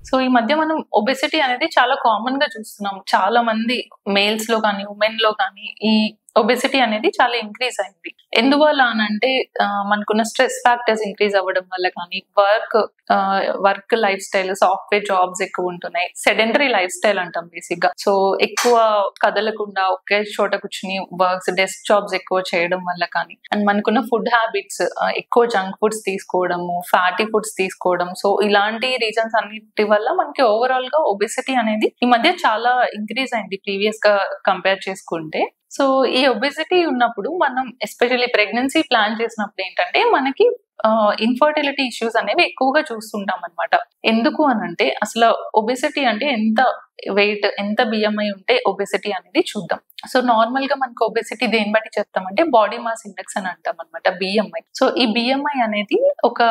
So ఈ మధ్య మనం ఒబెసిటీ అనేది చాలా కామన్ గా చూస్తున్నాం. చాలా మంది మేల్స్ లో కానీ, ఉమెన్ లో కానీ ఈ ఒబెసిటీ అనేది చాలా ఇంక్రీజ్ అయింది. ఎందువల్ల అనంటే మనకున్న స్ట్రెస్ ఫ్యాక్టర్స్ ఇంక్రీజ్ అవ్వడం వల్ల కానీ, work life style, software jobs ఎక్కువ ఉంటున్నాయి. సెడెంటరీ లైఫ్ స్టైల్ అంటాం బేసిక్ గా. సో ఎక్కువ కదలకుండా ఒకే చోట కూర్చుని వర్క్స్, డెస్క్ జాబ్స్ ఎక్కువ చేయడం వల్ల కానీ, అండ్ మనకున్న ఫుడ్ హ్యాబిట్స్, ఎక్కువ జంక్ ఫుడ్స్ తీసుకోవడము, ఫ్యాటీ ఫుడ్స్ తీసుకోవడం. సో ఇలాంటి రీజన్స్ అన్నిటి వల్ల మనకి ఓవరాల్ గా ఒబెసిటీ అనేది ఈ మధ్య చాలా ఇంక్రీజ్ అయింది ప్రీవియస్ గా కంపేర్ చేసుకుంటే. సో ఈ ఒబెసిటీ ఉన్నప్పుడు మనం ఎస్పెషల్లీ ప్రెగ్నెన్సీ ప్లాన్ చేసినప్పుడు ఏంటంటే మనకి ఇన్ఫర్టిలిటీ ఇష్యూస్ అనేవి ఎక్కువగా చూస్తుంటాం అనమాట. ఎందుకు అనంటే అసలు ఒబెసిటీ అంటే ఎంత వెయిట్, ఎంత బిఎంఐ ఉంటే ఒబెసిటీ అనేది చూద్దాం. సో నార్మల్ గా మనకు ఒబెసిటీ దేని బట్టి చెప్తామంటే బాడీ మాస్ ఇండెక్స్ అని అంటాం అనమాట, బిఎంఐ. సో ఈ బిఎంఐ అనేది ఒక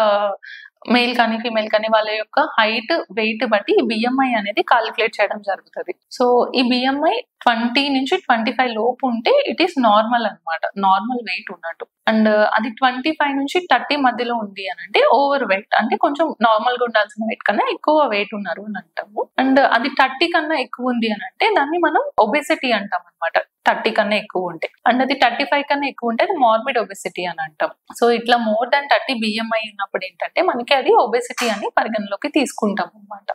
మేల్ కానీ ఫీమేల్ కానీ వాళ్ళ యొక్క హైట్, వెయిట్ బట్టి ఈ బిఎంఐ అనేది కాలిక్యులేట్ చేయడం జరుగుతుంది. సో ఈ బిఎంఐ 20 నుంచి 25 లోపు ఉంటే ఇట్ ఈస్ నార్మల్ అనమాట, నార్మల్ వెయిట్ ఉన్నట్టు. అండ్ అది 25 నుంచి 30 మధ్యలో ఉంది అని అంటే ఓవర్ వెయిట్, అంటే కొంచెం నార్మల్ గా ఉండాల్సిన వెయిట్ కన్నా ఎక్కువ వెయిట్ ఉన్నారు అని అంటాము. అండ్ అది 30 కన్నా ఎక్కువ ఉంది అని అంటే దాన్ని మనం ఒబెసిటీ అంటాం అనమాట, 30 కన్నా ఎక్కువ ఉంటే. అండ్ అది 35 కన్నా ఎక్కువ ఉంటే అది మార్బిడ్ ఒబెసిటీ అని అంటాం. సో ఇట్లా మోర్ దాన్ 30 బిఎంఐ ఉన్నప్పుడు ఏంటంటే మనకి అది ఒబెసిటీ అని పరిగణలోకి తీసుకుంటాం అనమాట.